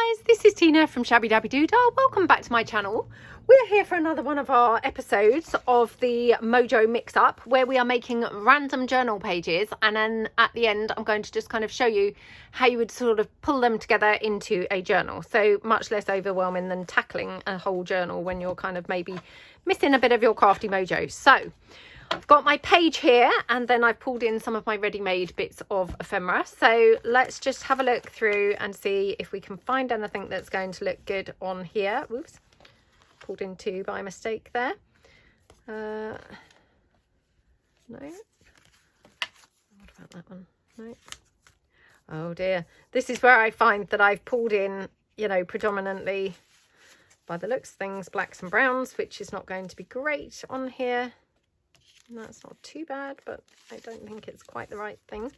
guys, this is Tina from Shabbydabbydoodah. Welcome back to my channel. We're here for another one of our episodes of the Mojo mix-up where we are making random journal pages, and then at the end I'm going to just kind of show you how you would sort of pull them together into a journal. So much less overwhelming than tackling a whole journal when you're kind of maybe missing a bit of your crafty mojo. So I've got my page here, and then I've pulled in some of my ready-made bits of ephemera. So let's just have a look through and see if we can find anything that's going to look good on here. Whoops, pulled in two by mistake there. No. What about that one? No. Oh dear. This is where I find that I've pulled in, you know, predominantly, by the looks of things, blacks and browns, which is not going to be great on here. That's not too bad, but I don't think it's quite the right thing.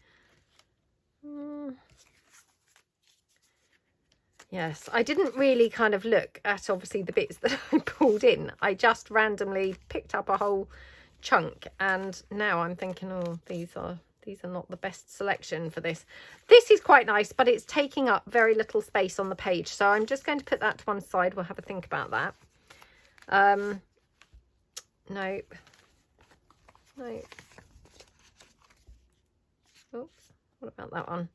Yes, I didn't really kind of look at obviously the bits that I pulled in. I just randomly picked up a whole chunk, and now I'm thinking, oh, these are not the best selection for this. This is quite nice, but it's taking up very little space on the page, so I'm just going to put that to one side. We'll have a think about that. Nope. No. Oops, what about that one?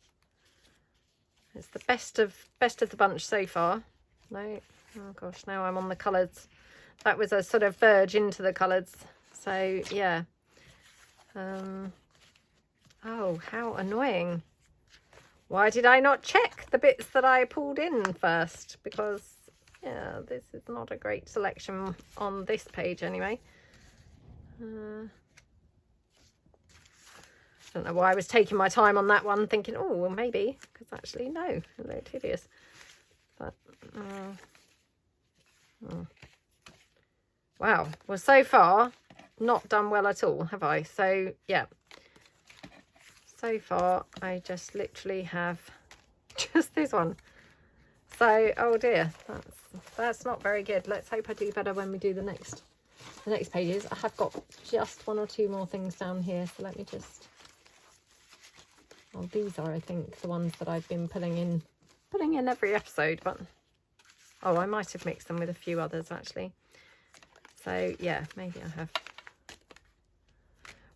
It's the best of the bunch so far. No. Oh gosh, now I'm on the colours. That was a sort of verge into the colours. So yeah. Oh, how annoying. Why did I not check the bits that I pulled in first? Because yeah, this is not a great selection on this page anyway. I don't know why I was taking my time on that one, thinking, oh, well, maybe, because actually, no, it looked hideous. But, wow, well, so far, not done well at all, have I? So, yeah, so far, I just literally have just this one. So, oh dear, that's not very good. Let's hope I do better when we do the next pages. I have got just one or two more things down here, so let me just... Well, these are, I think, the ones that I've been putting in every episode, but oh, I might have mixed them with a few others actually. So yeah, maybe I have.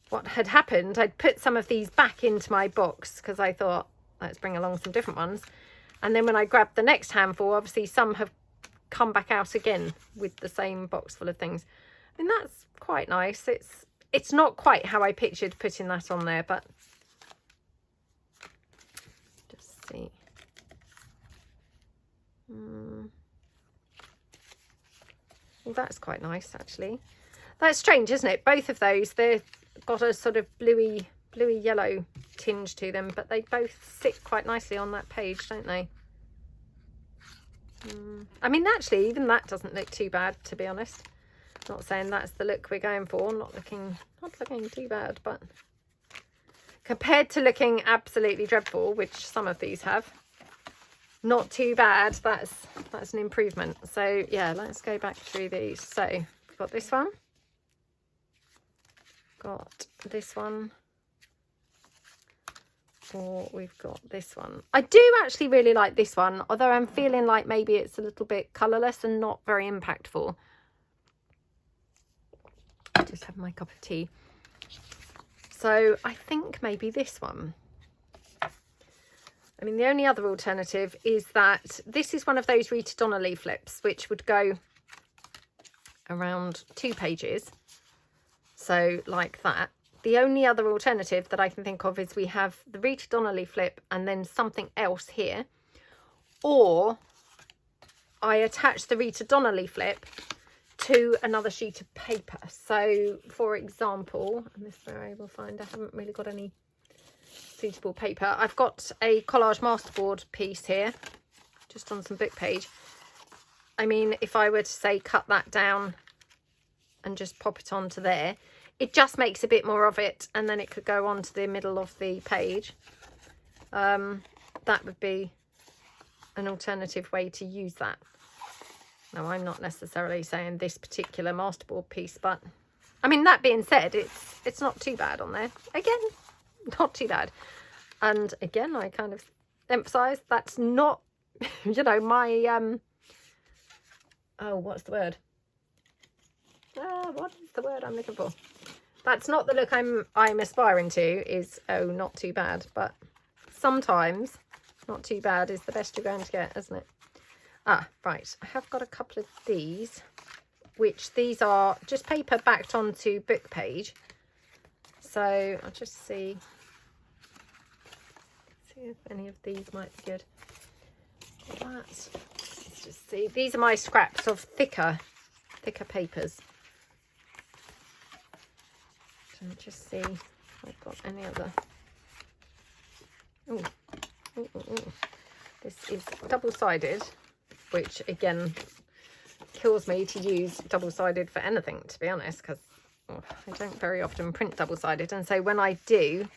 What had happened, I'd put some of these back into my box because I thought, let's bring along some different ones. And then when I grabbed the next handful, obviously some have come back out again with the same box full of things. I mean, that's quite nice. It's not quite how I pictured putting that on there, but see. Well, that's quite nice actually. That's strange, isn't it? Both of those, they've got a sort of bluey yellow tinge to them, but they both sit quite nicely on that page, don't they? I mean, actually, even that doesn't look too bad, to be honest. Not saying that's the look we're going for. Not looking too bad, but compared to looking absolutely dreadful, which some of these have, not too bad. That's an improvement. So yeah, let's go back through these. So we've got this one, got this one, or we've got this one. I do actually really like this one, although I'm feeling like maybe it's a little bit colourless and not very impactful. I just have my cup of tea. So I think maybe this one. I mean, the only other alternative is that this is one of those Rita Donnelly flips, which would go around 2 pages. So like that. The only other alternative that I can think of is we have the Rita Donnelly flip and then something else here. Or I attach the Rita Donnelly flip to another sheet of paper. So for example, and this is where I will find, I haven't really got any suitable paper. I've got a collage masterboard piece here, just on some book page. I mean, if I were to say cut that down and just pop it onto there, it just makes a bit more of it, and then it could go on to the middle of the page. That would be an alternative way to use that. Now, I'm not necessarily saying this particular masterboard piece, but I mean, that being said, it's not too bad on there. Again, not too bad. And again, I kind of emphasize that's not you know, my, oh, what's the word? What is the word I'm looking for? That's not the look I'm aspiring to, is, oh, not too bad. But sometimes not too bad is the best you're going to get, isn't it? Ah, right. I have got a couple of these, which these are just paper backed onto book page. So I'll just see if any of these might be good. Let's just see. These are my scraps of thicker papers. So just see if I've got any other. Oh, this is double-sided, which again kills me to use double-sided for anything, to be honest, because I don't very often print double-sided, and so when I do,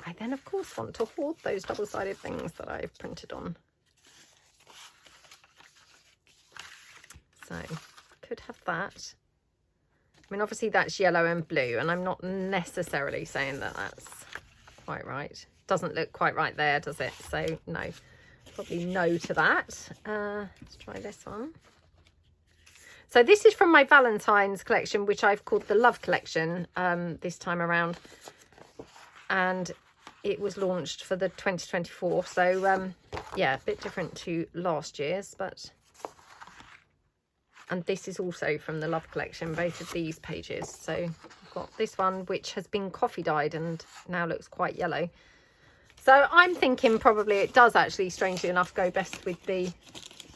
I then of course want to hoard those double-sided things that I've printed on. So could have that. I mean, obviously that's yellow and blue, and I'm not necessarily saying that that's quite right. Doesn't look quite right there, does it? So no, probably no to that. Let's try this one. So this is from my Valentine's collection, which I've called the Love Collection this time around, and it was launched for the 2024. So yeah, a bit different to last year's, but. And this is also from the Love Collection, both of these pages. So I've got this one, which has been coffee dyed and now looks quite yellow. So I'm thinking probably it does actually, strangely enough, go best with the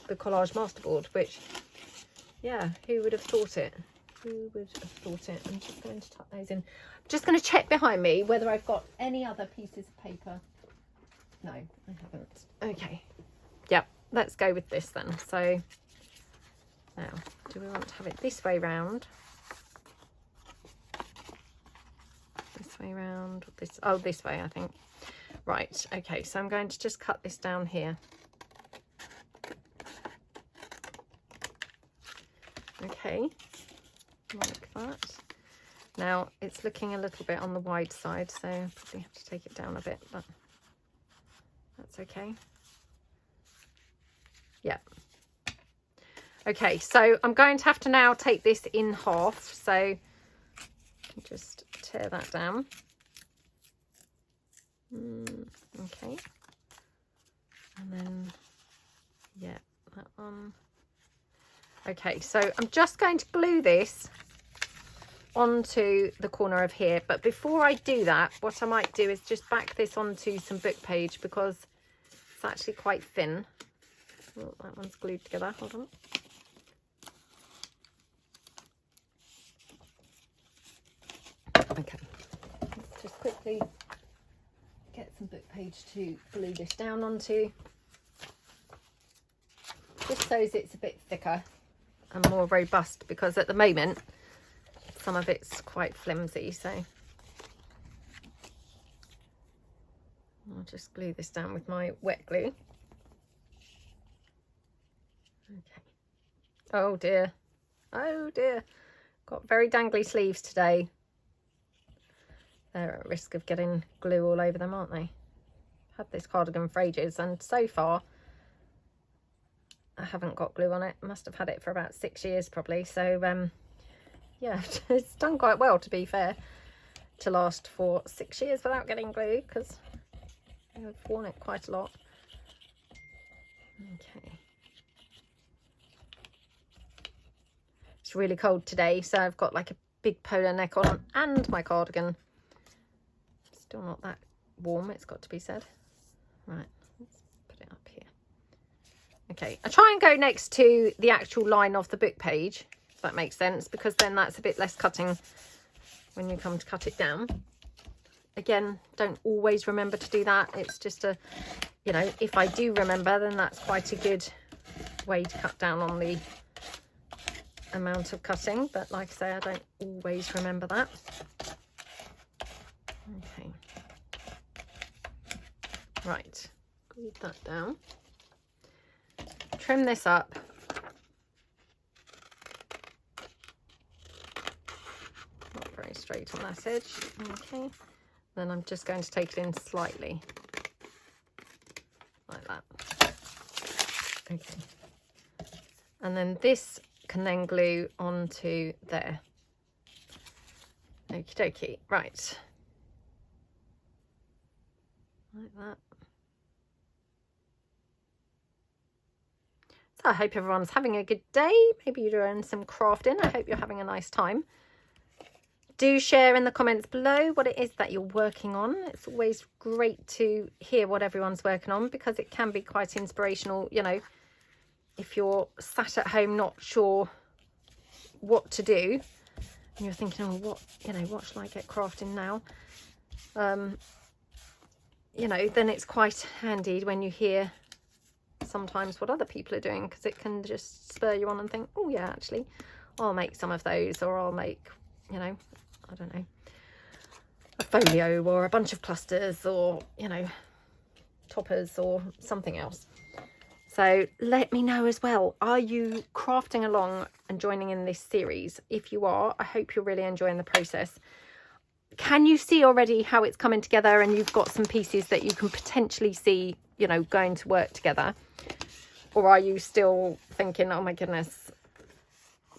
collage masterboard, which, yeah, who would have thought it? Who would have thought it? I'm just going to tuck those in. I'm just going to check behind me whether I've got any other pieces of paper. No, I haven't. Okay. Yep, let's go with this then. So now, do we want to have it this way round? This way round? This? Oh, this way, I think. Right, okay, so I'm going to just cut this down here. Okay, like that. Now, it's looking a little bit on the wide side, so I probably have to take it down a bit, but that's okay. Yeah. Okay, so I'm going to have to now take this in half, so just tear that down. Okay, and then yeah, that one. Okay, so I'm just going to glue this onto the corner of here, but before I do that, what I might do is just back this onto some book page, because it's actually quite thin. Oh, that one's glued together. Hold on. Okay, let's just quickly get some book page to glue this down onto, just so it's a bit thicker and more robust, because at the moment some of it's quite flimsy. So I'll just glue this down with my wet glue. Okay. Oh dear, oh dear, got very dangly sleeves today. They're at risk of getting glue all over them, aren't they? I've had this cardigan for ages, and so far I haven't got glue on it. Must have had it for about 6 years probably. So yeah, it's done quite well, to be fair, to last for 6 years without getting glue, because I've worn it quite a lot. Okay. It's really cold today, so I've got like a big polo neck on and my cardigan. Still not that warm, it's got to be said. Right, let's put it up here. Okay, I try and go next to the actual line of the book page, if that makes sense, because then that's a bit less cutting when you come to cut it down. Again, don't always remember to do that. It's just a, you know, if I do remember, then that's quite a good way to cut down on the amount of cutting. But like I say, I don't always remember that. Okay. Right, glue that down. Trim this up. Not very straight on that edge. Okay. Then I'm just going to take it in slightly, like that. Okay. And then this can then glue onto there. Okie dokie. Right. Like that. So I hope everyone's having a good day. Maybe you're doing some crafting. I hope you're having a nice time. Do share in the comments below what it is that you're working on. It's always great to hear what everyone's working on, because it can be quite inspirational, you know, if you're sat at home not sure what to do and you're thinking, oh, what shall I get crafting now? You know, then it's quite handy when you hear sometimes what other people are doing, because it can just spur you on and think, oh yeah, actually I'll make some of those, or I'll make, you know, I don't know, a folio or a bunch of clusters, or, you know, toppers or something else. So let me know as well, are you crafting along and joining in this series? If you are, I hope you're really enjoying the process. Can you see already how it's coming together, and you've got some pieces that you can potentially see, you know, going to work together? Or are you still thinking, oh my goodness,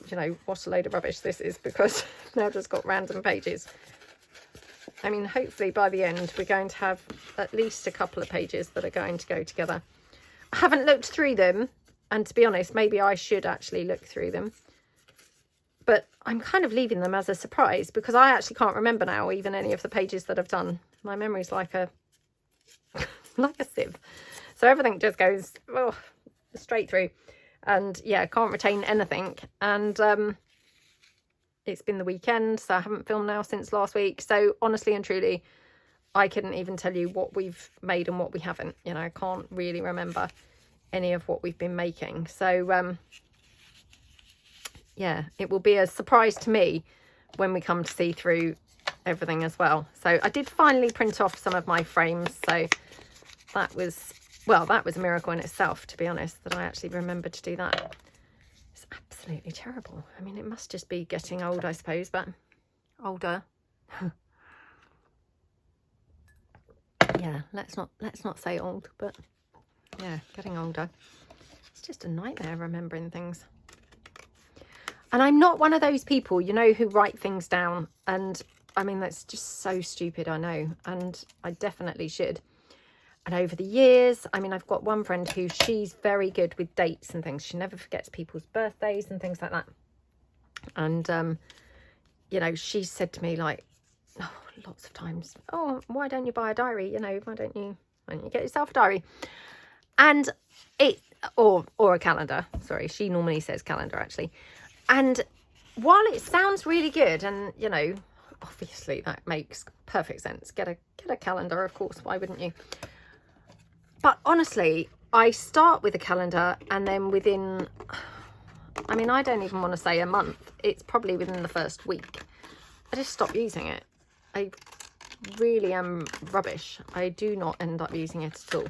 you know, what a load of rubbish this is, because now I've just got random pages. I mean, hopefully by the end we're going to have at least a couple of pages that are going to go together. I haven't looked through them, and to be honest, maybe I should actually look through them. But I'm kind of leaving them as a surprise, because I actually can't remember now even any of the pages that I've done. My memory's like a like a sieve. So everything just goes straight through. And yeah, I can't retain anything. And it's been the weekend, so I haven't filmed now since last week. So honestly and truly, I couldn't even tell you what we've made and what we haven't. You know, I can't really remember any of what we've been making. So yeah, it will be a surprise to me when we come to see through everything as well. So I did finally print off some of my frames. So that was, well, that was a miracle in itself, to be honest, that I actually remembered to do that. It's absolutely terrible. I mean, it must just be getting old, I suppose, but older. Yeah, let's not say old, but yeah, getting older. It's just a nightmare remembering things. And I'm not one of those people, you know, who write things down. And I mean, that's just so stupid, I know. And I definitely should. And over the years, I mean, I've got one friend who, she's very good with dates and things. She never forgets people's birthdays and things like that. And, you know, she said to me, like, oh, lots of times, oh, why don't you buy a diary? You know, why don't you get yourself a diary? And it, or a calendar. Sorry, she normally says calendar, actually. And while it sounds really good, and, you know, obviously that makes perfect sense. Get a calendar, of course. Why wouldn't you? But honestly, I start with a calendar, and then within, I mean, I don't even want to say a month. It's probably within the first week, I just stop using it. I really am rubbish. I do not end up using it at all.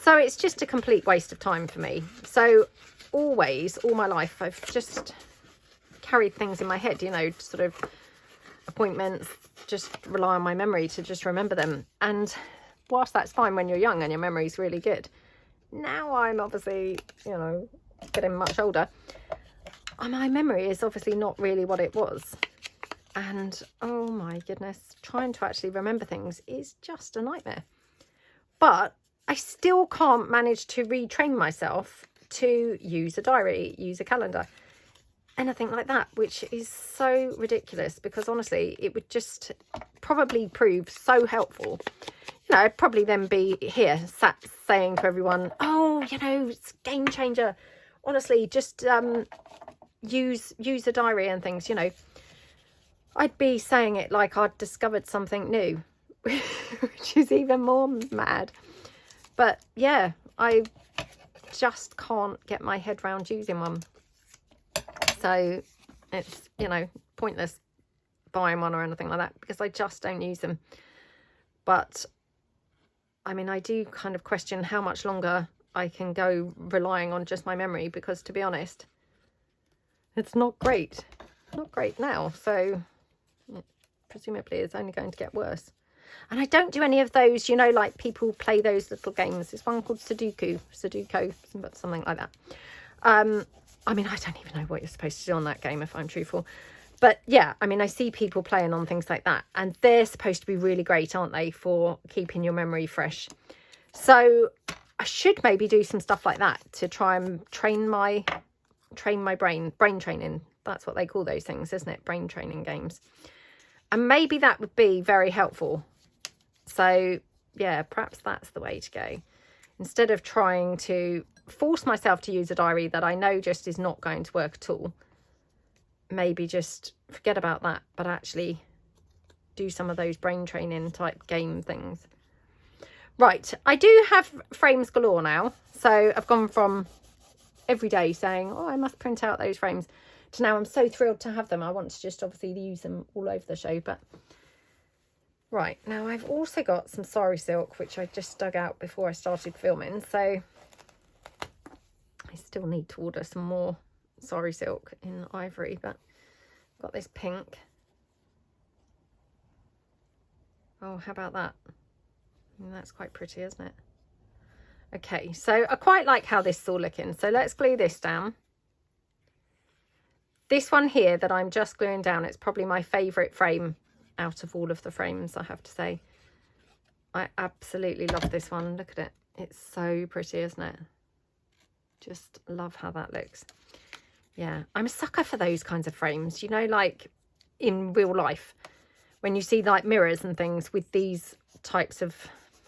So it's just a complete waste of time for me. So always, all my life, I've just carried things in my head, you know, sort of appointments, just rely on my memory to just remember them. And whilst that's fine when you're young and your memory's really good, now I'm obviously, you know, getting much older, my memory is obviously not really what it was. And oh my goodness, trying to actually remember things is just a nightmare. But I still can't manage to retrain myself to use a diary, use a calendar, anything like that, which is so ridiculous, because honestly, it would just probably prove so helpful. You know, I'd probably then be here sat saying to everyone, oh, you know, it's a game changer. Honestly, just use a diary and things, you know. I'd be saying it like I'd discovered something new, which is even more mad. But yeah, I just can't get my head round using one. So it's, you know, pointless buying one or anything like that, because I just don't use them. But I mean, I do kind of question how much longer I can go relying on just my memory, because to be honest, it's not great. Not great now. So presumably it's only going to get worse. And I don't do any of those, you know, like people play those little games. There's one called Sudoku, something like that. I mean, I don't even know what you're supposed to do on that game, if I'm truthful. But yeah, I mean, I see people playing on things like that, and they're supposed to be really great, aren't they, for keeping your memory fresh. So I should maybe do some stuff like that to try and train my brain training. That's what they call those things, isn't it? Brain training games. And maybe that would be very helpful. So yeah, perhaps that's the way to go. Instead of trying to force myself to use a diary that I know just is not going to work at all, maybe just forget about that, but actually do some of those brain training type game things. Right, I do have frames galore now. So I've gone from every day saying, oh, I must print out those frames, to now I'm so thrilled to have them. I want to just obviously use them all over the show. But right, now I've also got some sari silk, which I just dug out before I started filming. So I still need to order some more sari silk in Ivory, but I've got this pink. Oh, how about that? That's quite pretty, isn't it? Okay, so I quite like how this is all looking. So let's glue this down. This one here that I'm just gluing down, it's probably my favourite frame out of all of the frames, I have to say. I absolutely love this one. Look at it. It's so pretty, isn't it? Just love how that looks. Yeah, I'm a sucker for those kinds of frames, you know, like in real life. When you see like mirrors and things with these types of,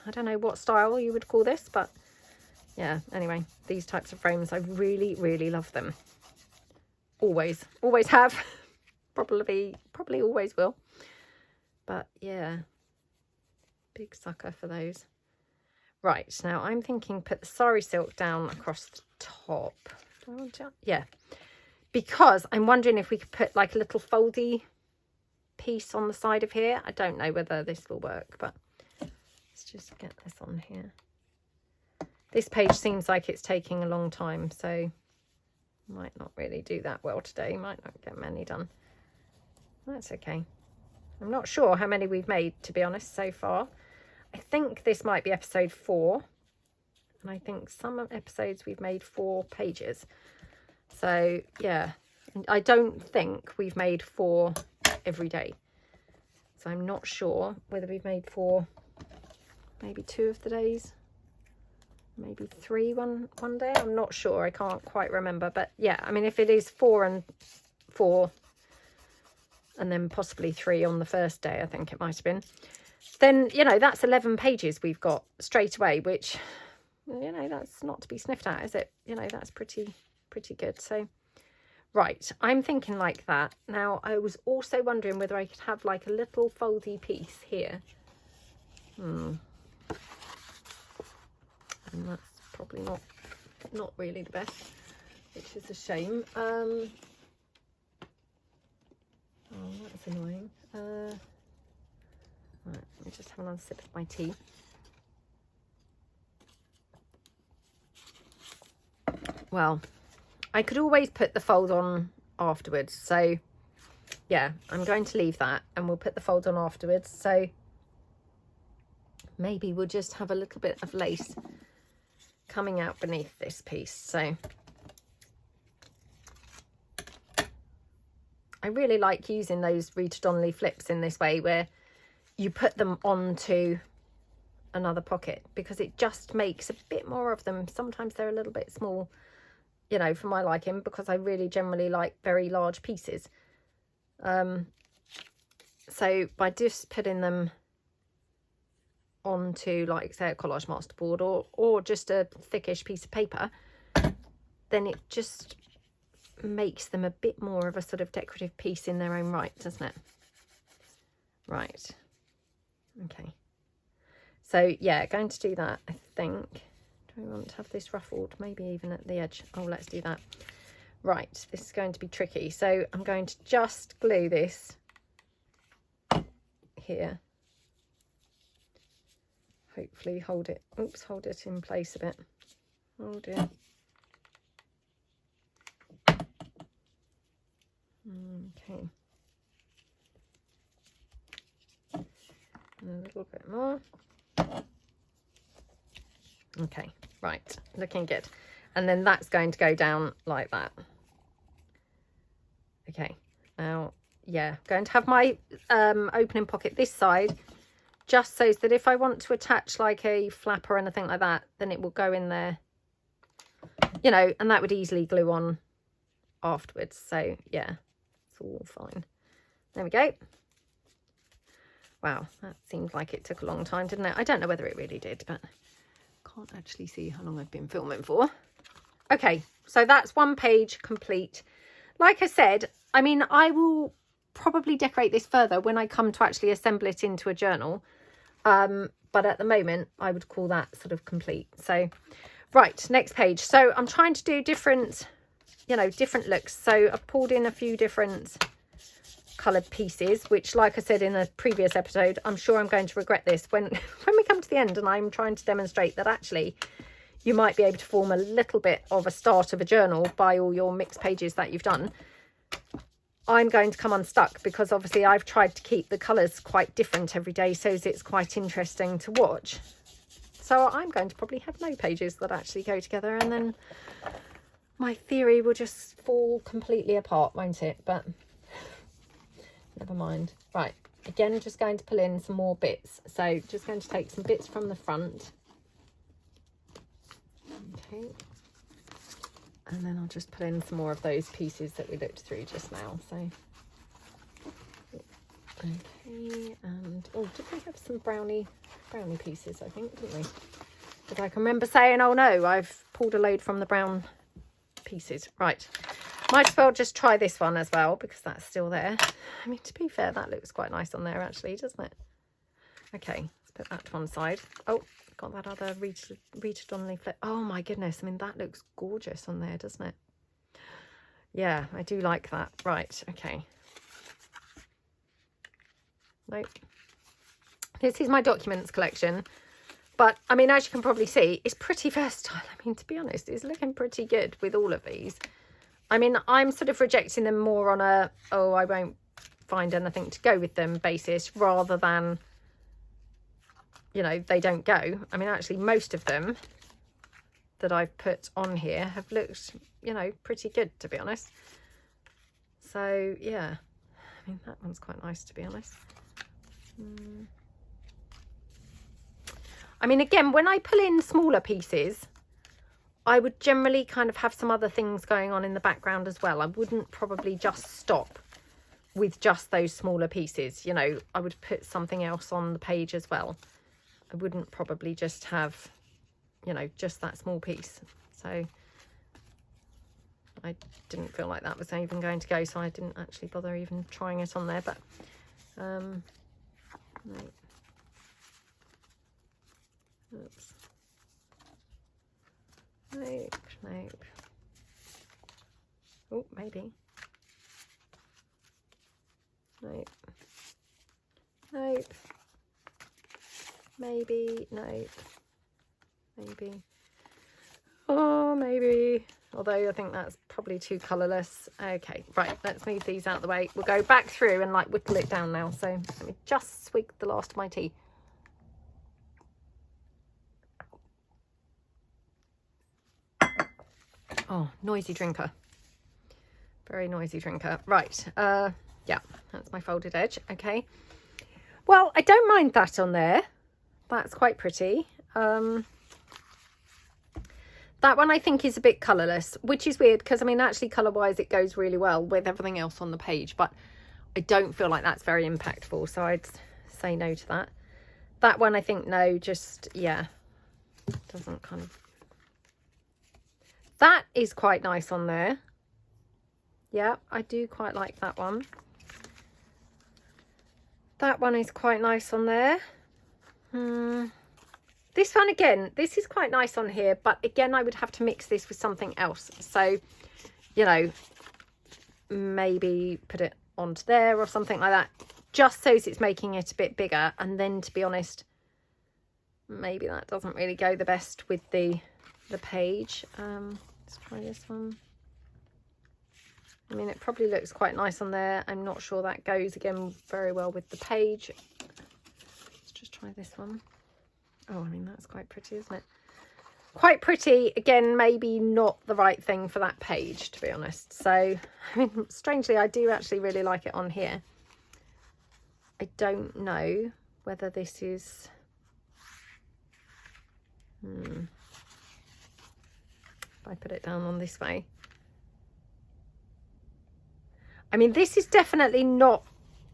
I don't know what style you would call this, but yeah, anyway, these types of frames, I really, really love them. Always have. probably always will. But yeah, big sucker for those. Right, now I'm thinking put the sari silk down across the top. Do I want to? Yeah, because I'm wondering if we could put like a little foldy piece on the side of here. I don't know whether this will work, but let's just get this on here. This page seems like it's taking a long time, so might not really do that well today. Might not get many done. That's okay. I'm not sure how many we've made, to be honest, so far. I think this might be episode 4, and I think some episodes we've made 4 pages. So yeah, I don't think we've made 4 every day. So I'm not sure whether we've made 4, maybe 2 of the days, maybe 3 one day. I'm not sure. I can't quite remember. But yeah, I mean, if it is 4 and 4, and then possibly 3 on the first day, I think it might have been, then, you know, that's 11 pages we've got straight away, which, you know, that's not to be sniffed at, is it? You know, that's pretty good. So right, I'm thinking like that. Now, I was also wondering whether I could have like a little foldy piece here. And that's probably not really the best, which is a shame. Oh, that's annoying. Right, let me just have another sip of my tea. Well, I could always put the fold on afterwards. So yeah, I'm going to leave that and we'll put the fold on afterwards. So maybe we'll just have a little bit of lace coming out beneath this piece. So I really like using those Rita Donnelly flips in this way, where you put them onto another pocket, because it just makes a bit more of them. Sometimes they're a little bit small, you know, for my liking, because I really generally like very large pieces. So by just putting them onto, like, say, a collage masterboard or just a thickish piece of paper, then it just makes them a bit more of a sort of decorative piece in their own right, doesn't it? Right. Okay. So yeah, going to do that, I think. Do I want to have this ruffled? Maybe even at the edge. Oh, let's do that. Right, this is going to be tricky. So I'm going to just glue this here. Hopefully hold it. Oops, hold it in place a bit. Oh dear. Okay. And a little bit bit more. Okay, right, looking good. And then that's going to go down like that. Okay, now, yeah, going to have my opening pocket this side, just so that if I want to attach like a flap or anything like that, then it will go in there, you know, and that would easily glue on afterwards. So yeah, it's all fine. There we go. Wow, that seemed like it took a long time, didn't it? I don't know whether it really did, but can't actually see how long I've been filming for. Okay, so that's one page complete. Like I said, I mean, I will probably decorate this further when I come to actually assemble it into a journal. But at the moment, I would call that sort of complete. So, right, next page. So I'm trying to do different, you know, different looks. So I've pulled in a few different coloured pieces, which, like I said in a previous episode, I'm sure I'm going to regret this when we come to the end and I'm trying to demonstrate that actually you might be able to form a little bit of a start of a journal by all your mixed pages that you've done. I'm going to come unstuck because obviously I've tried to keep the colours quite different every day so it's quite interesting to watch. So I'm going to probably have no pages that actually go together, and then my theory will just fall completely apart, won't it? But never mind. Right, again, just going to pull in some more bits. So just going to take some bits from the front. Okay. And then I'll just put in some more of those pieces that we looked through just now. So, okay, and oh, did we have some brownie pieces? I think, didn't we? But I can remember saying, oh no, I've pulled a load from the brown pieces. Right, might as well just try this one as well because that's still there. I mean, to be fair, that looks quite nice on there actually, doesn't it? Okay, let's put that to one side. Oh, got that other Rita Donnelly flip. Oh my goodness, I mean, that looks gorgeous on there, doesn't it? Yeah, I do like that. Right, okay. Nope. This is my documents collection, but I mean, as you can probably see, it's pretty versatile. I mean, to be honest, it's looking pretty good with all of these. I mean, I'm sort of rejecting them more on a, oh, I won't find anything to go with them basis, rather than, you know, they don't go. I mean, actually, most of them that I've put on here have looked, you know, pretty good, to be honest. So, yeah. I mean, that one's quite nice, to be honest. I mean, again, when I pull in smaller pieces, I would generally kind of have some other things going on in the background as well. I wouldn't probably just stop with just those smaller pieces. You know, I would put something else on the page as well. I wouldn't probably just have, you know, just that small piece. So I didn't feel like that was even going to go, so I didn't actually bother even trying it on there. But no. Oops. Nope, nope. Oh, maybe. Nope. Nope. Maybe, nope. Maybe. Oh, maybe. Although I think that's probably too colourless. Okay, right, let's move these out of the way. We'll go back through and like whittle it down now. So let me just swig the last of my tea. Oh, noisy drinker. Very noisy drinker. Right, yeah, that's my folded edge. Okay. Well, I don't mind that on there. That's quite pretty. That one I think is a bit colourless, which is weird because, I mean, actually colour-wise it goes really well with everything else on the page, but I don't feel like that's very impactful, so I'd say no to that. That one I think no, just, yeah, doesn't kind of... That is quite nice on there. Yeah, I do quite like that one. That one is quite nice on there. This one, again, this is quite nice on here, but again, I would have to mix this with something else. So, you know, maybe put it onto there or something like that, just so it's making it a bit bigger. And then, to be honest, maybe that doesn't really go the best with the page. Let's try this one. I mean, it probably looks quite nice on there. I'm not sure that goes, again, very well with the page. Let's just try this one. Oh, I mean, that's quite pretty, isn't it? Quite pretty. Again, maybe not the right thing for that page, to be honest. So, I mean, strangely, I do actually really like it on here. I don't know whether this is... If I put it down on this way. I mean, this is definitely not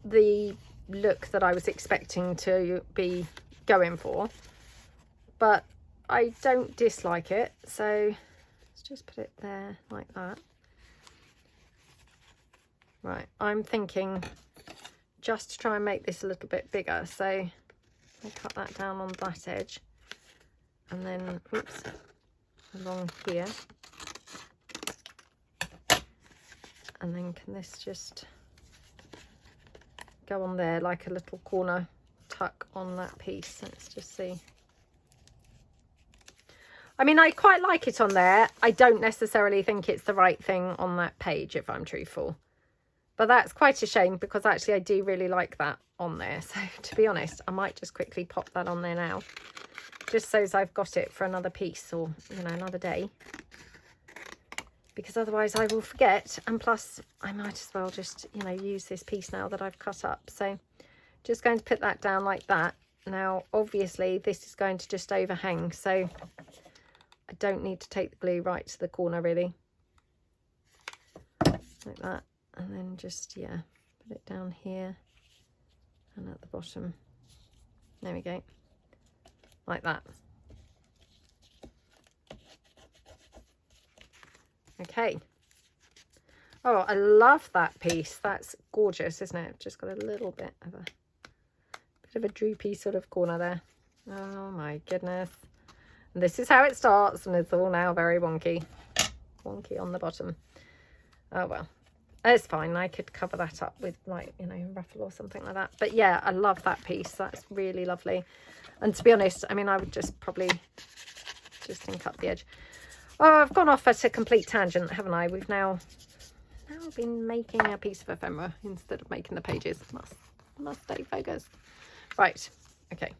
the look that I was expecting to be going for, but I don't dislike it. So let's just put it there like that. Right, I'm thinking just to try and make this a little bit bigger. So I cut that down on that edge and then, oops, along here. And then can this just go on there like a little corner tuck on that piece? Let's just see. I mean, I quite like it on there. I don't necessarily think it's the right thing on that page, if I'm truthful. But that's quite a shame, because actually I do really like that on there. So to be honest, I might just quickly pop that on there now, just so as I've got it for another piece, or, you know, another day. Because otherwise I will forget, and plus I might as well just, you know, use this piece now that I've cut up. So just going to put that down like that. Now obviously this is going to just overhang, so I don't need to take the glue right to the corner really, like that. And then just, yeah, put it down here and at the bottom. There we go, like that. Okay. Oh, I love that piece. That's gorgeous, isn't it? Just got a little bit of a droopy sort of corner there. Oh my goodness. And this is how it starts, and it's all now very wonky on the bottom. Oh well, it's fine. I could cover that up with, like, you know, ruffle or something like that. But yeah, I love that piece. That's really lovely. And to be honest, I mean, I would just probably just ink up the edge. Oh, I've gone off at a complete tangent, haven't I? We've now been making a piece of ephemera instead of making the pages. Must stay focused. Right, okay.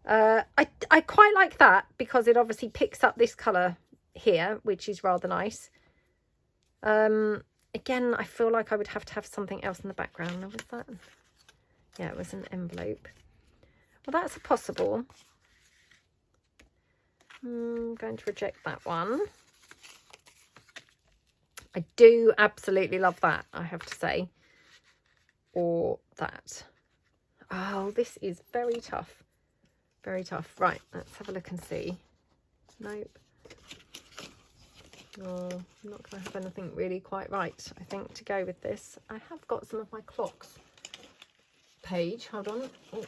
I quite like that, because it obviously picks up this colour here, which is rather nice. Again, I feel like I would have to have something else in the background. Was that? Yeah, it was an envelope. Well, that's a possible. I'm going to reject that one. I do absolutely love that, I have to say. Or that. Oh, this is very tough. Very tough. Right, let's have a look and see. Nope. Oh, I'm not going to have anything really quite right, I think, to go with this. I have got some of my clocks page. Hold on. Oh.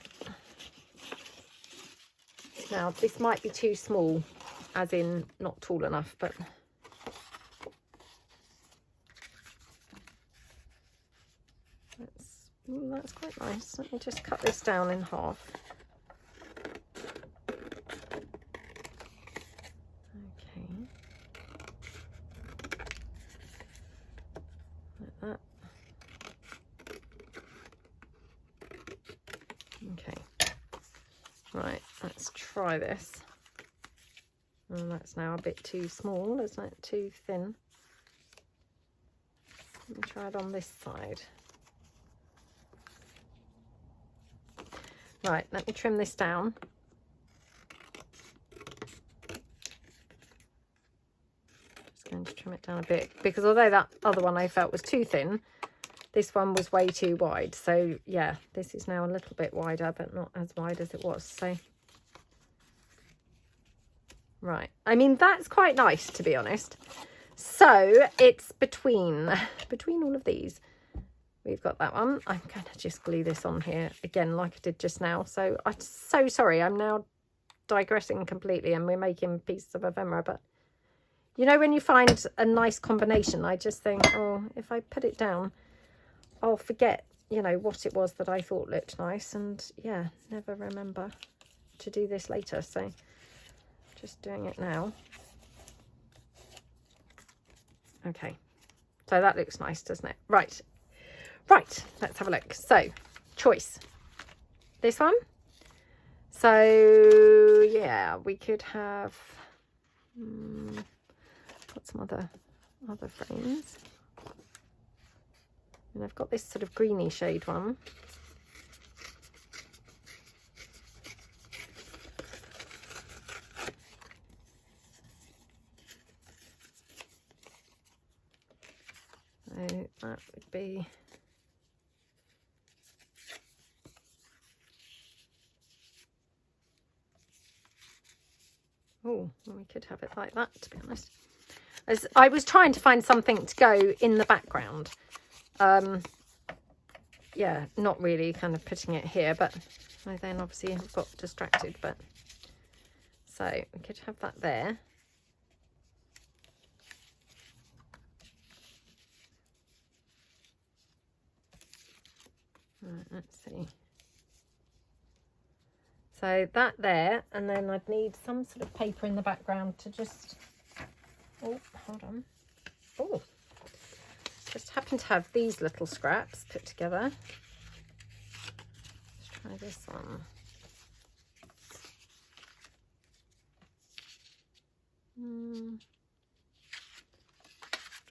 Now, this might be too small, as in not tall enough, but that's quite nice. Let me just cut this down in half. Okay. Like that. Okay. Right, let's try this. And that's now a bit too small, isn't it? Too thin. Let me try it on this side. Right, let me trim this down. Just going to trim it down a bit, because although that other one I felt was too thin, this one was way too wide. So yeah, this is now a little bit wider, but not as wide as it was. So right, I mean, that's quite nice, to be honest. So it's between all of these. We've got that one. I'm going to just glue this on here again, like I did just now. So I'm so sorry. I'm now digressing completely, and we're making pieces of ephemera. But you know, when you find a nice combination, I just think, oh, if I put it down, I'll forget, you know, what it was that I thought looked nice. And yeah, never remember to do this later. So just doing it now. Okay. So that looks nice, doesn't it? Right. Right, let's have a look. So, choice. This one, So yeah, we could have got some other frames, and I've got this sort of greeny shade one. So that would be, oh, we could have it like that, to be honest. As I was trying to find something to go in the background. Yeah, not really kind of putting it here, but I then obviously got distracted. But so we could have that there. Right, let's see. So that there, and then I'd need some sort of paper in the background to just, oh, hold on. Oh, just happen to have these little scraps put together. Let's try this one.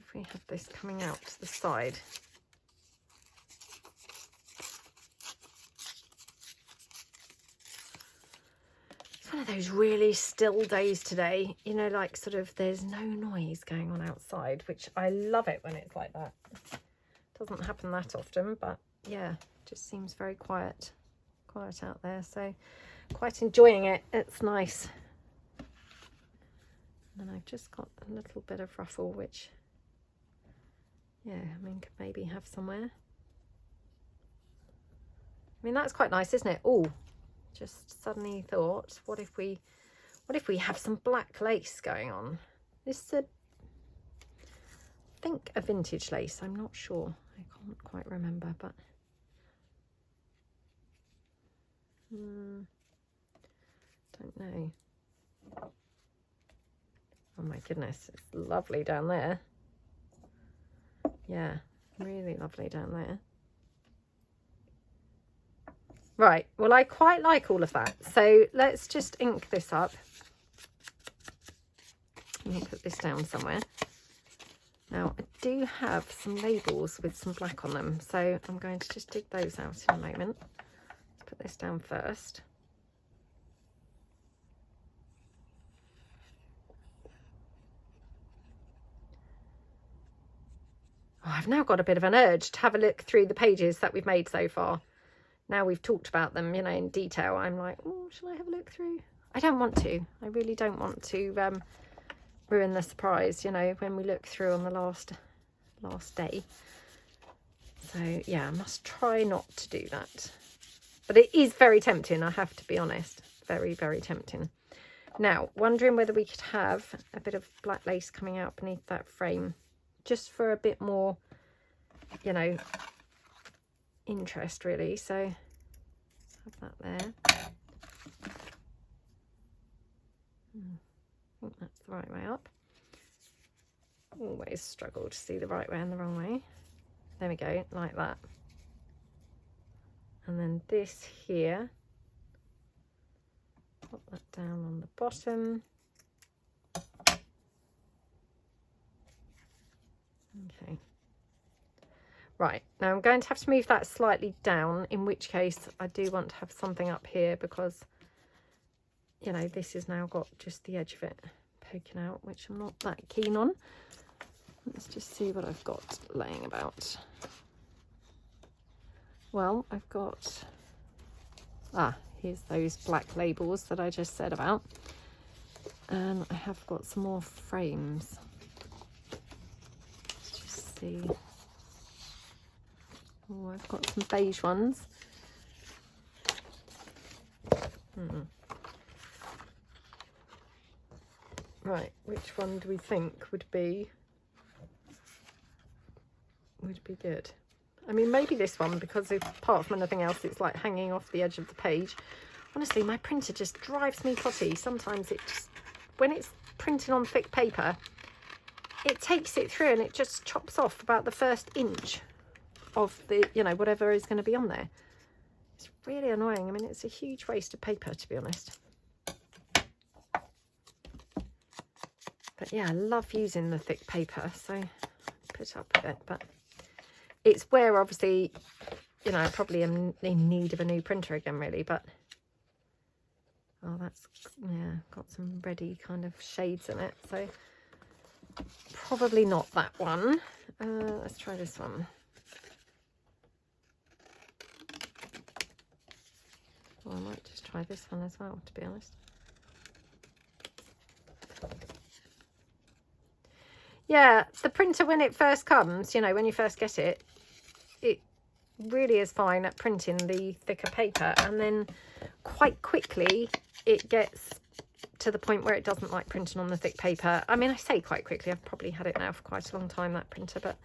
If we have this coming out to the side. One of those really still days today, you know, like sort of there's no noise going on outside, which I love it when it's like that. Doesn't happen that often, but yeah, just seems very quiet out there, so quite enjoying it. It's nice. And I've just got a little bit of ruffle, which, yeah, I mean, could maybe have somewhere. I mean, that's quite nice, isn't it? Oh, just suddenly thought, what if we have some black lace going on? This is I think a vintage lace. I'm not sure. I can't quite remember, but don't know. Oh my goodness, it's lovely down there. Yeah, really lovely down there. Right, well, I quite like all of that. So let's just ink this up. Let me put this down somewhere. Now, I do have some labels with some black on them, so I'm going to just dig those out in a moment. Let's put this down first. Oh, I've now got a bit of an urge to have a look through the pages that we've made so far. Now we've talked about them, you know, in detail. I'm like, oh, shall I have a look through? I don't want to. I really don't want to ruin the surprise, you know, when we look through on the last day. So yeah, I must try not to do that. But it is very tempting, I have to be honest. Very, very tempting. Now, wondering whether we could have a bit of black lace coming out beneath that frame, just for a bit more, you know, interest really. So have that there. I think that's the right way up. Always struggle to see the right way and the wrong way. There we go, like that. And then this here, pop that down on the bottom. Okay. Right, now I'm going to have to move that slightly down, in which case I do want to have something up here because, you know, this has now got just the edge of it poking out, which I'm not that keen on. Let's just see what I've got laying about. Well, I've got, here's those black labels that I just said about. And I have got some more frames. Let's just see. Oh, I've got some beige ones. Right, which one do we think would be good? I mean, maybe this one, because apart from anything else, it's like hanging off the edge of the page. Honestly, my printer just drives me potty. Sometimes it just, when it's printed on thick paper, it takes it through and it just chops off about the first inch of the, you know, whatever is going to be on there. It's really annoying. I mean, it's a huge waste of paper, to be honest. But yeah, I love using the thick paper, so put up with it. But it's where obviously, you know, I probably am in need of a new printer again, really. But oh, that's, yeah, got some ready kind of shades in it, so probably not that one. Let's try this one. Well, I might just try this one as well, to be honest. Yeah, the printer, when it first comes, you know, when you first get it, it really is fine at printing the thicker paper, and then quite quickly it gets to the point where it doesn't like printing on the thick paper. I mean, I say quite quickly, I've probably had it now for quite a long time, that printer, but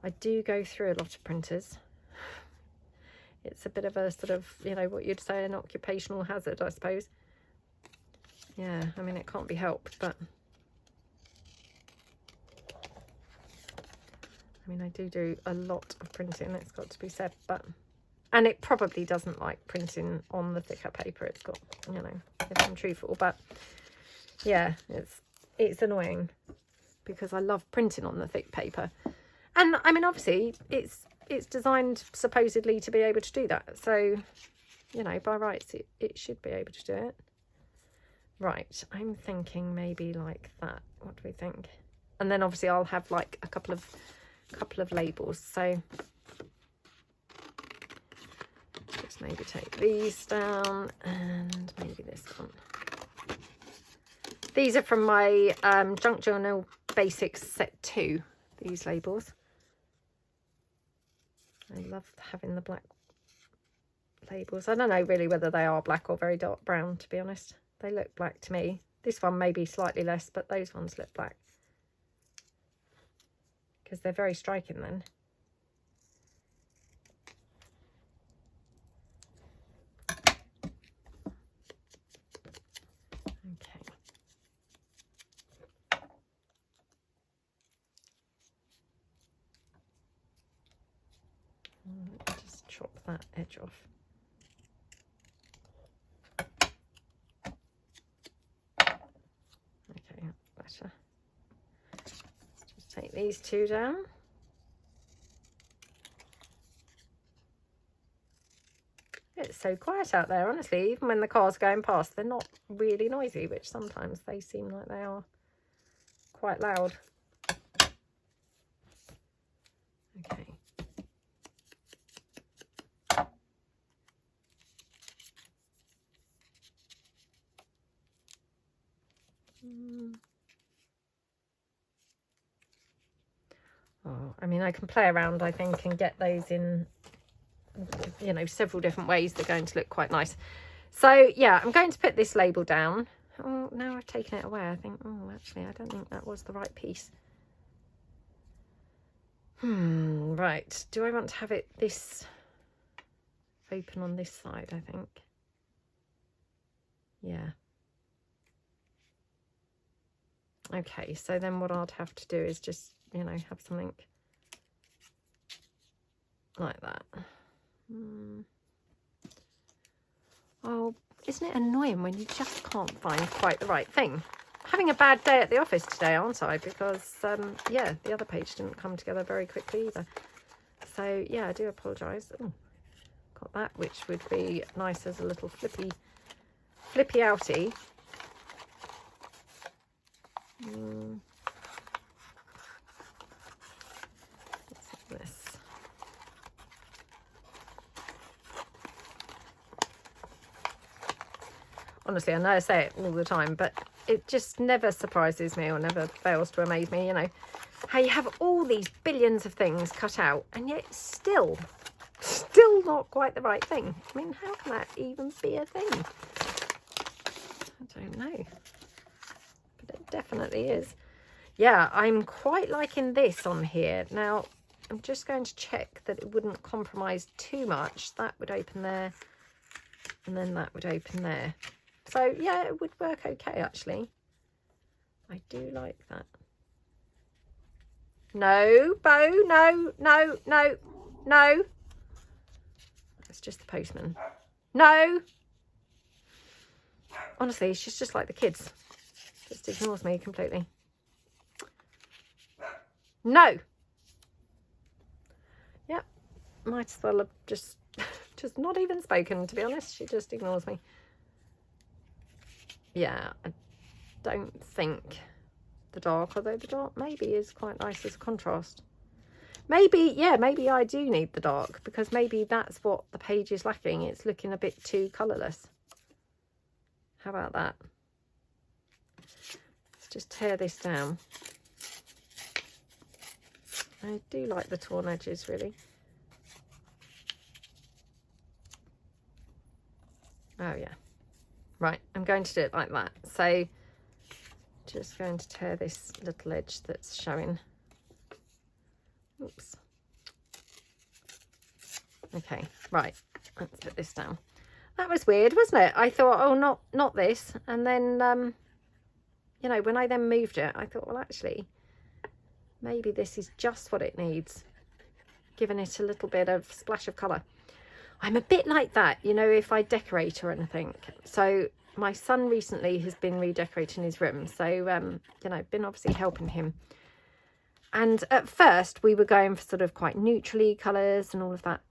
I do go through a lot of printers. It's a bit of a sort of, you know, what you'd say an occupational hazard, I suppose. Yeah, I mean, it can't be helped, but I mean, I do a lot of printing, it's got to be said, but, and it probably doesn't like printing on the thicker paper. It's got, you know, if I'm truthful, but yeah, it's annoying because I love printing on the thick paper. And I mean, obviously it's designed supposedly to be able to do that. So, you know, by rights, it should be able to do it. Right, I'm thinking maybe like that. What do we think? And then obviously I'll have like a couple of labels. So just maybe take these down and maybe this one. These are from my Junk Journal Basics Set 2, these labels. I love having the black labels. I don't know really whether they are black or very dark brown, to be honest. They look black to me. This one may be slightly less, but those ones look black. Because they're very striking then. Just chop that edge off. Okay, better. Just take these two down. It's so quiet out there, honestly. Even when the car's going past, they're not really noisy, which sometimes they seem like they are quite loud. Okay. Oh, I mean, I can play around, I think, and get those in, you know, several different ways. They're going to look quite nice. So, yeah, I'm going to put this label down. Oh, now I've taken it away. I think, oh, actually, I don't think that was the right piece. Right. Do I want to have it this open on this side, I think? Yeah. Okay, so then what I'd have to do is just, you know, have something like that. Oh, isn't it annoying when you just can't find quite the right thing? Having a bad day at the office today, aren't I? Because, yeah, the other page didn't come together very quickly either. So, yeah, I do apologise. Oh, got that, which would be nice as a little flippy outie. This. Honestly, I know I say it all the time, but it just never surprises me or never fails to amaze me, you know, how you have all these billions of things cut out and yet still not quite the right thing. I mean, how can that even be a thing? I don't know, but it definitely is. Yeah, I'm quite liking this on here. Now, I'm just going to check that it wouldn't compromise too much. That would open there, and then that would open there. So, yeah, it would work okay, actually. I do like that. No, bow, no. Let's just the postman. No! Honestly, she's just like the kids. Just ignores me completely. No! Yep. Might as well have just not even spoken, to be honest. She just ignores me. Yeah, I don't think the dark, although the dark maybe is quite nice as a contrast. Maybe, yeah, maybe I do need the dark, because maybe that's what the page is lacking. It's looking a bit too colourless. How about that? Let's just tear this down. I do like the torn edges, really. Oh, yeah. Right, I'm going to do it like that. So, just going to tear this little edge that's showing. Oops. Okay, right, let's put this down. That was weird, wasn't it? I thought, oh, not this. And then, you know, when I then moved it, I thought, well, actually, maybe this is just what it needs. Giving it a little bit of splash of colour. I'm a bit like that, you know, if I decorate or anything. So my son recently has been redecorating his room. So, you know, I've been obviously helping him. And at first we were going for sort of quite neutrally colours and all of that.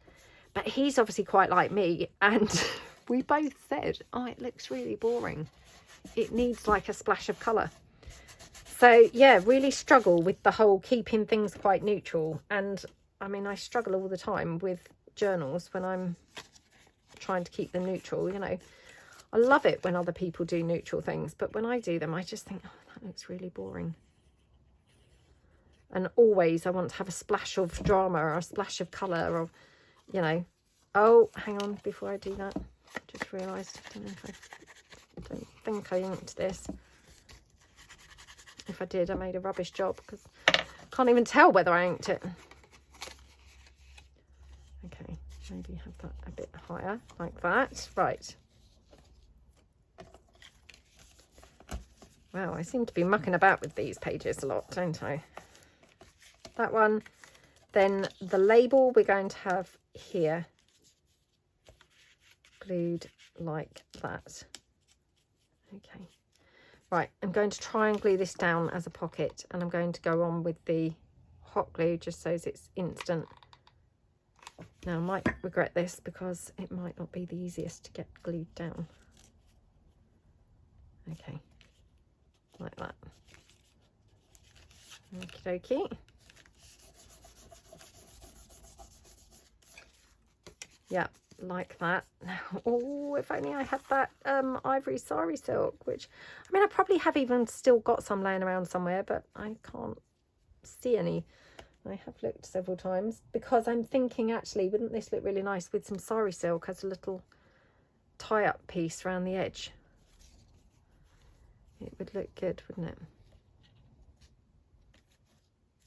But he's obviously quite like me. And we both said, oh, it looks really boring. It needs like a splash of colour. So, yeah, really struggle with the whole keeping things quite neutral. And, I mean, I struggle all the time with journals when I'm trying to keep them neutral, you know. I love it when other people do neutral things, but when I do them, I just think, oh, that looks really boring. And always I want to have a splash of drama or a splash of colour or, you know. Oh, hang on, before I do that, just realised, I don't think I inked this. If I did, I made a rubbish job because I can't even tell whether I inked it. Okay, maybe have that a bit higher, like that. Right. Wow, I seem to be mucking about with these pages a lot, don't I? That one. Then the label we're going to have here, glued like that. Okay. Right, I'm going to try and glue this down as a pocket, and I'm going to go on with the hot glue just so it's instant. Now, I might regret this because it might not be the easiest to get glued down. Okay, like that. Okie dokie. Yeah, like that. Oh, if only I had that ivory sari silk, which, I mean, I probably have even still got some laying around somewhere, but I can't see any. I have looked several times because I'm thinking, actually, wouldn't this look really nice with some sari silk as a little tie-up piece around the edge? It would look good, wouldn't it?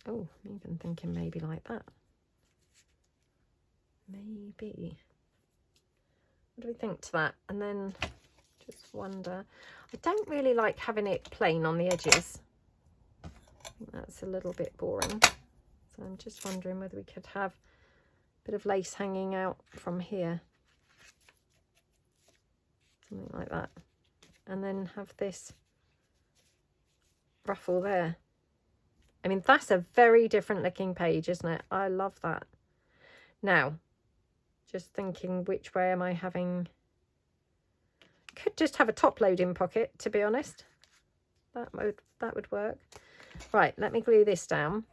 Oh, I'm even thinking maybe like that. Maybe. What do we think to that? And then just wonder. I don't really like having it plain on the edges. I think that's a little bit boring. So I'm just wondering whether we could have a bit of lace hanging out from here. Something like that. And then have this ruffle there. I mean, that's a very different looking page, isn't it? I love that. Now, just thinking, which way am I having? Could just have a top loading pocket, to be honest. That would work. Right, let me glue this down.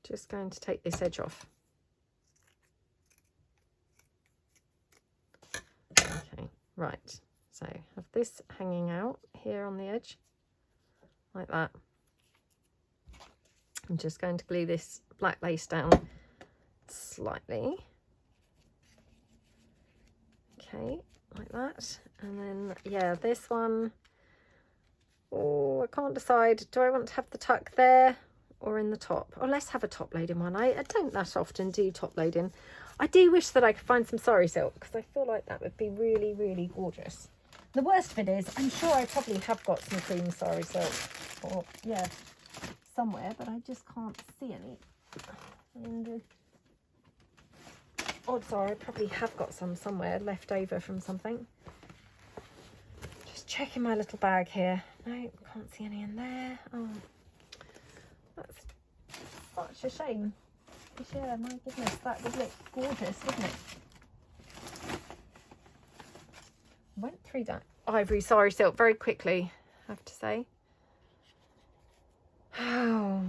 Just going to take this edge off. Okay, right. So have this hanging out here on the edge, like that. I'm just going to glue this black lace down slightly. Okay, like that. And then, yeah, this one, oh, I can't decide. Do I want to have the tuck there or in the top? Oh, let's have a top loading one. I don't that often do top loading. I do wish that I could find some sari silk because I feel like that would be really, really gorgeous. The worst of it is, I'm sure I probably have got some cream sari silk, or yeah, somewhere, but I just can't see any. And odds are I probably have got some somewhere left over from something. Just checking my little bag here. No, can't see any in there. Oh, that's such a shame. Yeah, my goodness, that would look gorgeous, wouldn't it? Went through that ivory sari silk very quickly, I have to say. Oh,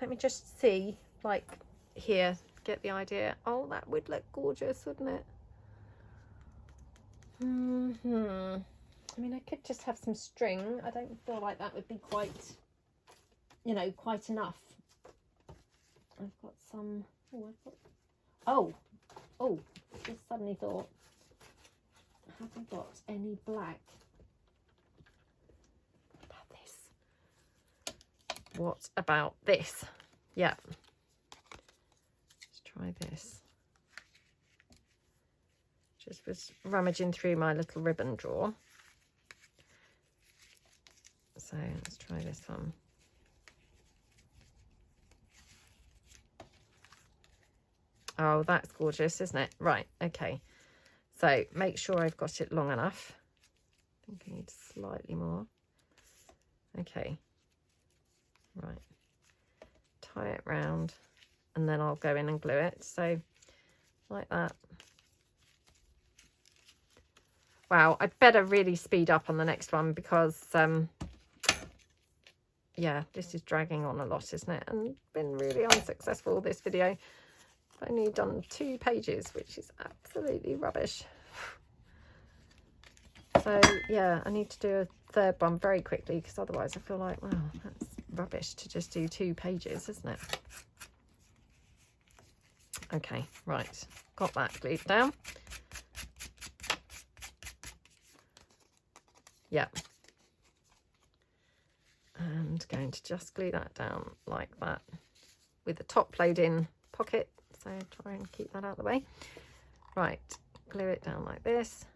let me just see, like here, get the idea. Oh, that would look gorgeous, wouldn't it? I mean, I could just have some string. I don't feel like that would be quite, you know, quite enough. I've got some. Oh, just suddenly thought, have I got any black? What about this? Yeah. Let's try this. Just was rummaging through my little ribbon drawer. So let's try this one. Oh, that's gorgeous, isn't it? Right, okay. So make sure I've got it long enough. I think I need slightly more. Okay. Right. Tie it round and then I'll go in and glue it. So like that. Wow, I'd better really speed up on the next one because yeah, this is dragging on a lot, isn't it? And been really unsuccessful this video. I've only done 2 pages, which is absolutely rubbish. So yeah, I need to do a third one very quickly because otherwise I feel like, well, that's rubbish to just do 2 pages, isn't it? Okay, right, got that glued down. Yeah, and going to just glue that down like that with the top laid in pocket, so try and keep that out of the way. Right, glue it down like this.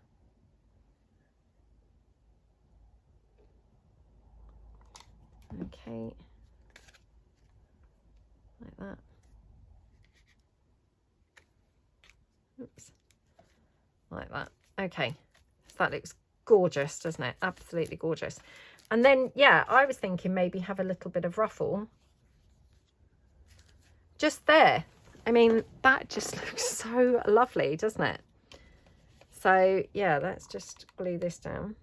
Okay, like that. Oops, like that. Okay, so that looks gorgeous, doesn't it? Absolutely gorgeous. And then, yeah, I was thinking maybe have a little bit of ruffle just there. I mean, that just looks so lovely, doesn't it? So, yeah, let's just glue this down.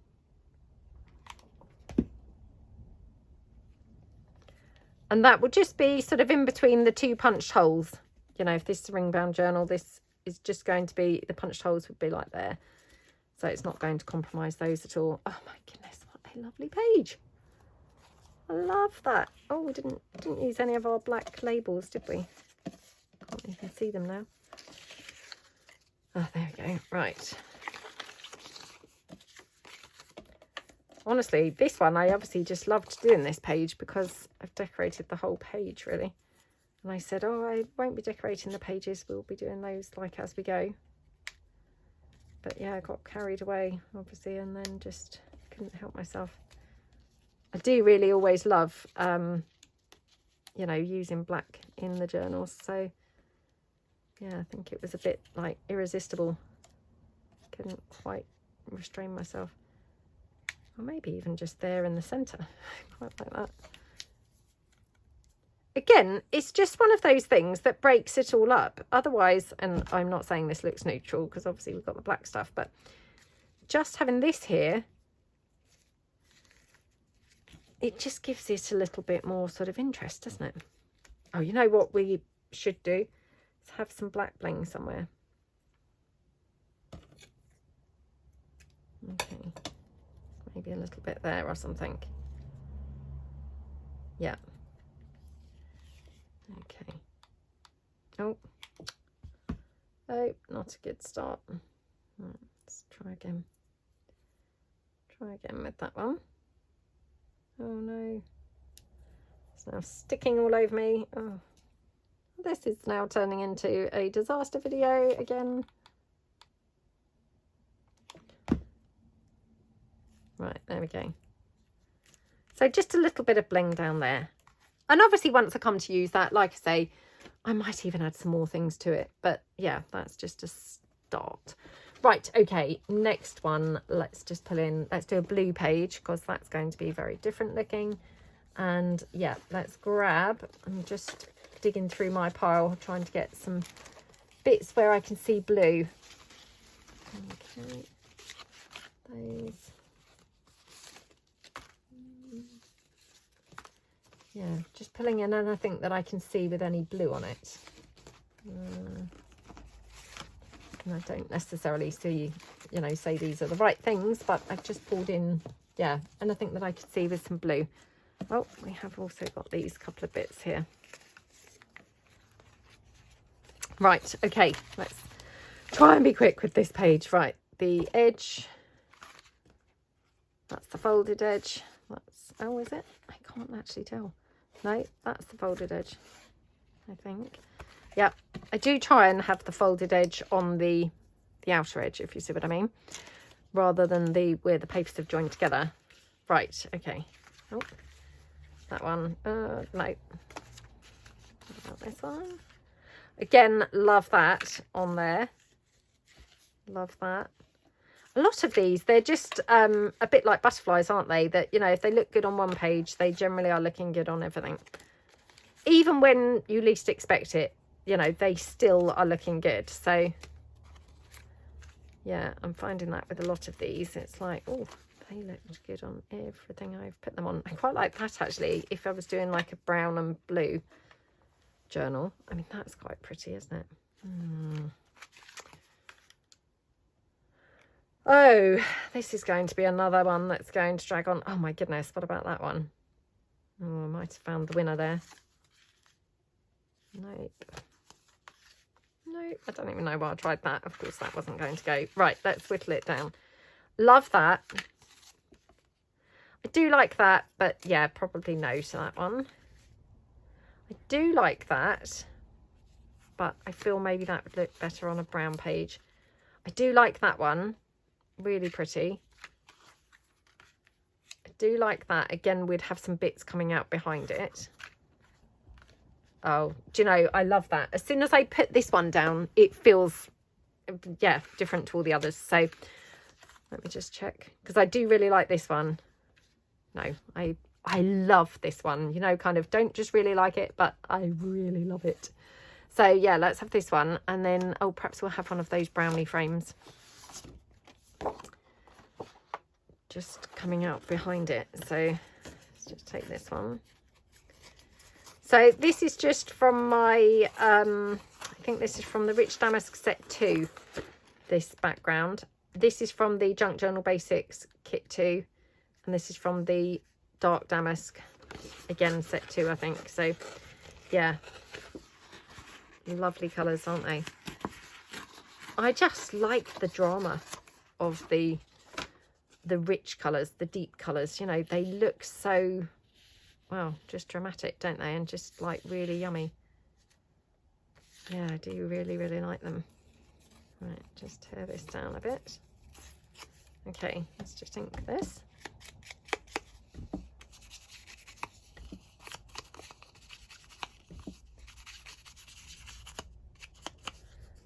And that would just be sort of in between the 2 punched holes. You know, if this is a ring bound journal, this is just going to be, the punched holes would be like there. So it's not going to compromise those at all. Oh my goodness, what a lovely page. I love that. Oh, we didn't use any of our black labels, did we? Can't even see them now. Oh, there we go. Right. Honestly, this one I obviously just loved doing this page because I've decorated the whole page really. And I said, oh, I won't be decorating the pages, we'll be doing those like as we go. But yeah, I got carried away obviously and then just couldn't help myself. I do really always love you know, using black in the journals, so yeah, I think it was a bit like irresistible. Couldn't quite restrain myself. Or maybe even just there in the centre. Quite like that. Again, it's just one of those things that breaks it all up. Otherwise, and I'm not saying this looks neutral because obviously we've got the black stuff, but just having this here, it just gives it a little bit more sort of interest, doesn't it? Oh, you know what we should do? Is have some black bling somewhere. Okay. Maybe a little bit there or something. Yeah. Okay. Oh. Oh, not a good start. Let's try again. Try again with that one. Oh no. It's now sticking all over me. Oh. This is now turning into a disaster video again. Right, there we go. So just a little bit of bling down there. And obviously once I come to use that, like I say, I might even add some more things to it, but yeah, that's just a start. Right, okay, next one, let's just pull in, let's do a blue page, because that's going to be very different looking. And yeah, let's grab, I'm just digging through my pile, trying to get some bits where I can see blue. Okay, those. Yeah, just pulling in anything that I can see with any blue on it. And I don't necessarily see, you know, say these are the right things, but I've just pulled in, yeah, anything that I could see with some blue. Oh, we have also got these couple of bits here. Right, okay, let's try and be quick with this page. Right, the edge, that's the folded edge. That's, oh, is it? I can't actually tell. No, that's the folded edge, I think. Yeah, I do try and have the folded edge on the outer edge, if you see what I mean, rather than the where the papers have joined together. Right, okay. Oh, that one, no. What about this one? Again, love that on there. Love that. A lot of these, they're just a bit like butterflies, aren't they? That, you know, if they look good on one page, they generally are looking good on everything. Even when you least expect it, you know, they still are looking good. So yeah, I'm finding that with a lot of these, it's like, oh, they look good on everything I've put them on. I quite like that actually, if I was doing like a brown and blue journal. I mean, that's quite pretty, isn't it? Oh, this is going to be another one that's going to drag on. Oh my goodness, what about that one? Oh, I might have found the winner there. Nope. No, I don't even know why I tried that. Of course, that wasn't going to go. Right, let's whittle it down. Love that. I do like that, but yeah, probably no to that one. I do like that, but I feel maybe that would look better on a brown page. I do like that one. Really pretty. I do like that. Again, we'd have some bits coming out behind it. Oh, do you know, I love that. As soon as I put this one down, it feels, yeah, different to all the others. So let me just check, because I do really like this one. No, I love this one. You know, kind of don't just really like it, but I really love it. So yeah, let's have this one. And then, oh, perhaps we'll have one of those brownie frames just coming out behind it. So let's just take this one. So this is just from my, I think this is from the Rich Damask set 2, this background. This is from the Junk Journal Basics kit 2. And this is from the Dark Damask, again, set 2, I think. So, yeah. Lovely colours, aren't they? I just like the drama of the rich colours, the deep colours. You know, they look so... well, just dramatic, don't they? And just like really yummy. Yeah, I do really, really like them. Right, just tear this down a bit. Okay, let's just ink this.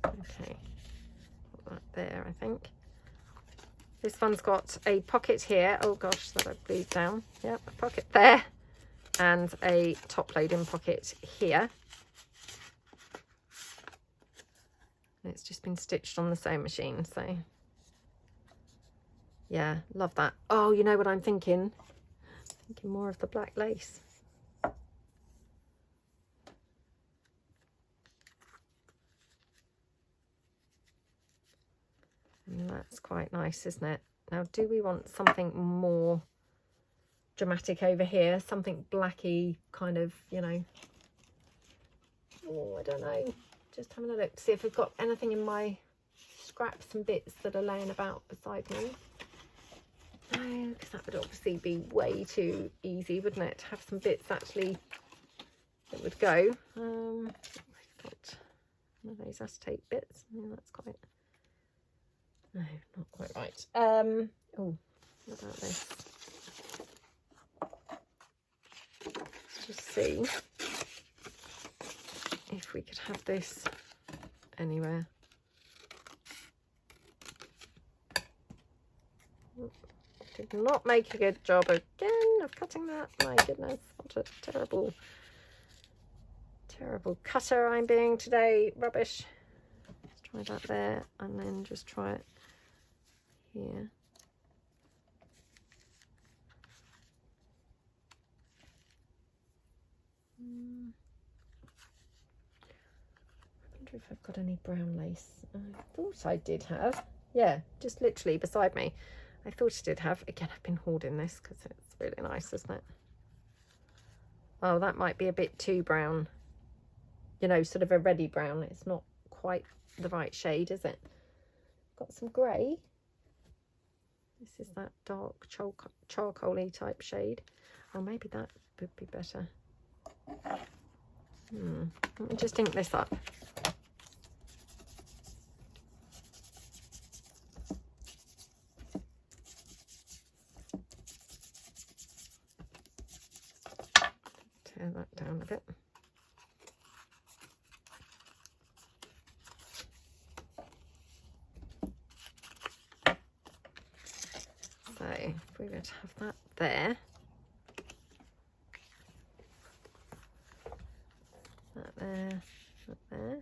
Okay, put that there, I think. This one's got a pocket here. Oh gosh, that I glued down. Yep, a pocket there. And a top loading pocket here. And it's just been stitched on the sewing machine, so yeah, love that. Oh, you know what I'm thinking? Thinking more of the black lace. And that's quite nice, isn't it? Now, do we want something more dramatic over here, something blacky, kind of, you know? Oh, I don't know, just having a look to see if I've got anything in my scraps and bits that are laying about beside me. No, because that would obviously be way too easy, wouldn't it, to have some bits actually that would go. I've got one of those acetate bits. Yeah, that's quite, no, not quite right. Oh, what about this? Let's just see if we could have this anywhere. Did not make a good job again of cutting that. My goodness, what a terrible cutter I'm being today. Rubbish. Let's try that there, and then just try it here. I wonder if I've got any brown lace. I thought I did have. Yeah, just literally beside me. I thought I did have. Again, I've been hoarding this because it's really nice, isn't it? Oh, that might be a bit too brown. You know, sort of a reddy brown. It's not quite the right shade, is it? Got some grey. This is that dark charcoal-y type shade. Oh, maybe that would be better. Let me just ink this up. Tear that down a bit. So if we were to have that there, that there,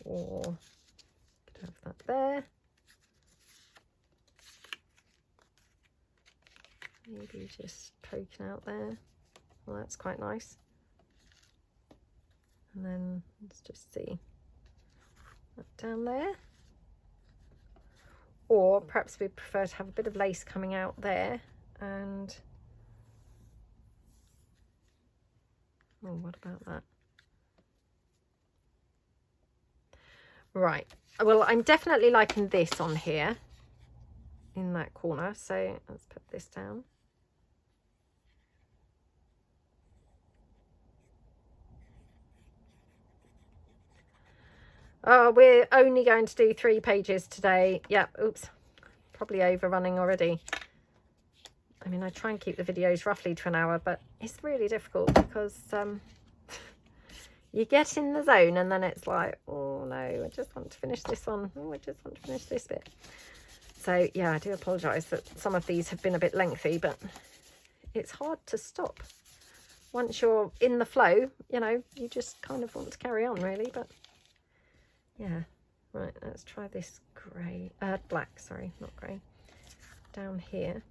or could have that there. Maybe just poking out there. Well, that's quite nice. And then let's just see that down there. Or perhaps we prefer to have a bit of lace coming out there. And oh, what about that? Right. Well, I'm definitely liking this on here in that corner. So let's put this down. Oh, we're only going to do 3 pages today. Yep, oops, probably overrunning already. I mean, I try and keep the videos roughly to an hour, but it's really difficult because you get in the zone and then it's like, oh no, I just want to finish this one. Oh, I just want to finish this bit. So yeah, I do apologise that some of these have been a bit lengthy, but it's hard to stop. Once you're in the flow, you know, you just kind of want to carry on really, but yeah. Right, let's try this grey, black, sorry, not grey, down here.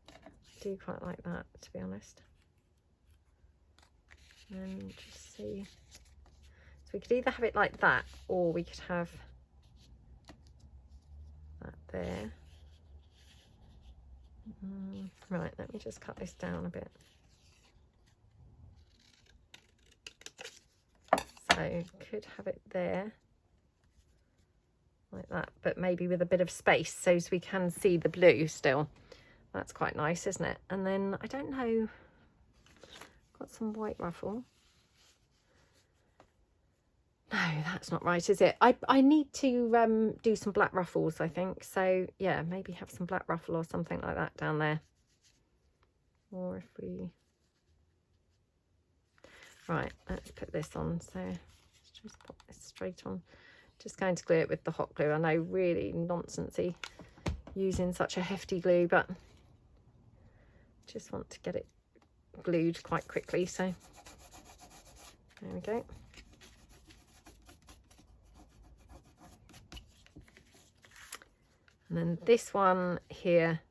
I do quite like that, to be honest. And just see, so we could either have it like that, or we could have that there. Right, let me just cut this down a bit. So could have it there like that, but maybe with a bit of space so we can see the blue still. That's quite nice, isn't it? And then I don't know, got some white ruffle. No, that's not right, is it? I need to do some black ruffles, I think. So yeah, maybe have some black ruffle or something like that down there. Or if we, right, let's put this on. So let's just pop this straight on. Just going to glue it with the hot glue. I know, really nonsensy using such a hefty glue, but just want to get it glued quite quickly. So there we go. And then this one here,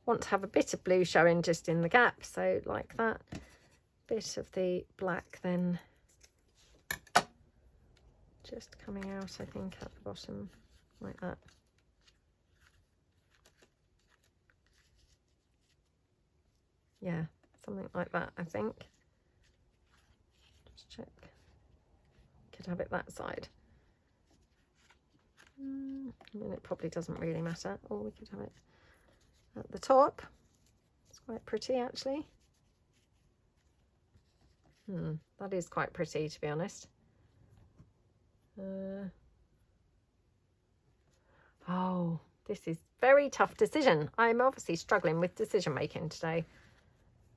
want to have a bit of blue showing just in the gap, so like that. Bit of the black then just coming out, I think, at the bottom, like that. Yeah, something like that, I think. Just check. Could have it that side. I mean, it probably doesn't really matter. Or we could have it at the top. It's quite pretty, actually. That is quite pretty, to be honest. Oh, this is very tough decision. I'm obviously struggling with decision making today.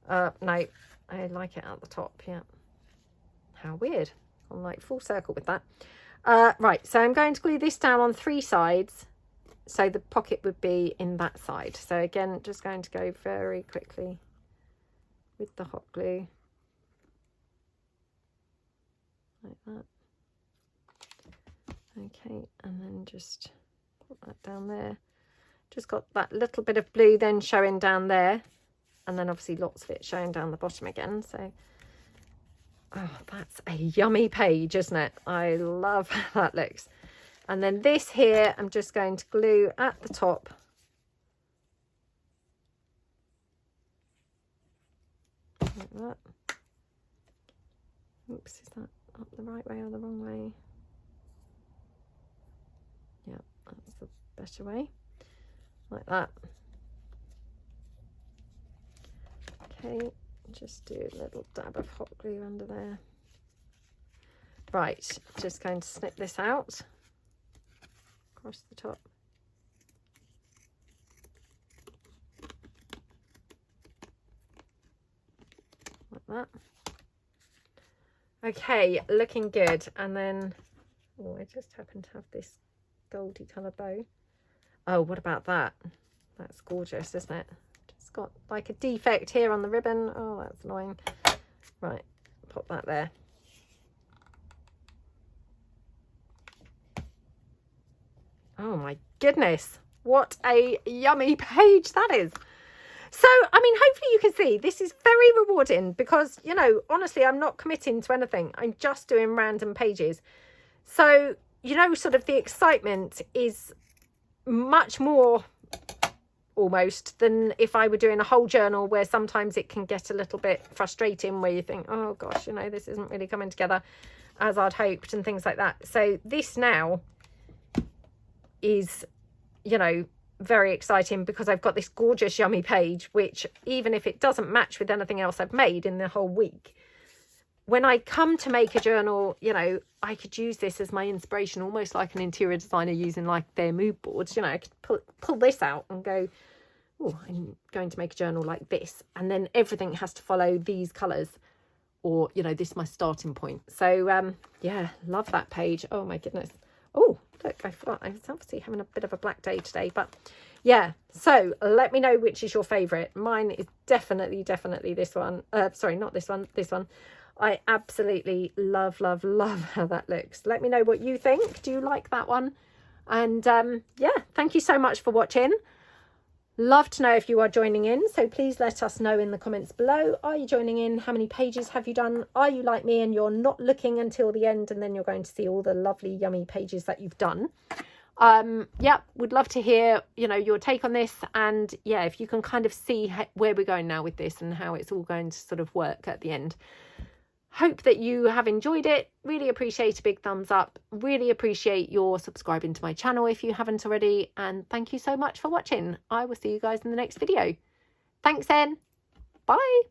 No, I like it at the top, yeah. How weird. I'm like full circle with that. Right, so I'm going to glue this down on 3 sides, so the pocket would be in that side. So again, just going to go very quickly with the hot glue, like that. Okay, and then just put that down there. Just got that little bit of blue then showing down there, and then obviously lots of it showing down the bottom again. So, oh, that's a yummy page, isn't it? I love how that looks. And then this here, I'm just going to glue at the top. Like that. Oops, is that up the right way or the wrong way? Yeah, that's the better way. Like that. Okay, just do a little dab of hot glue under there. Right, just going to snip this out across the top. Like that. Okay, looking good. And then, oh, I just happen to have this goldy colour bow. Oh, what about that? That's gorgeous, isn't it? Just got like a defect here on the ribbon. Oh, that's annoying. Right, pop that there. Oh my goodness, what a yummy page that is. So, I mean, hopefully you can see this is very rewarding because, you know, honestly, I'm not committing to anything. I'm just doing random pages. So, you know, sort of the excitement is much more almost than if I were doing a whole journal, where sometimes it can get a little bit frustrating, where you think, oh gosh, you know, this isn't really coming together as I'd hoped and things like that. So this now is, you know, very exciting because I've got this gorgeous yummy page, which even if it doesn't match with anything else I've made in the whole week, when I come to make a journal, you know, I could use this as my inspiration, almost like an interior designer using like their mood boards. You know, I could pull this out and go, oh, I'm going to make a journal like this, and then everything has to follow these colours, or, you know, this is my starting point. So yeah, love that page. Oh my goodness. Oh, look, I forgot. I was obviously having a bit of a black day today, but yeah. So let me know which is your favourite. Mine is definitely this one. Sorry, not this one, this one. I absolutely love how that looks. Let me know what you think. Do you like that one? And yeah, thank you so much for watching. Love to know if you are joining in, so please let us know in the comments below. Are you joining in? How many pages have you done? Are you like me and you're not looking until the end, and then you're going to see all the lovely yummy pages that you've done? Yeah, would love to hear, you know, your take on this, and yeah, if you can kind of see where we're going now with this and how it's all going to sort of work at the end. Hope that you have enjoyed it. Really appreciate a big thumbs up. Really appreciate your subscribing to my channel if you haven't already. And thank you so much for watching. I will see you guys in the next video. Thanks then. Bye.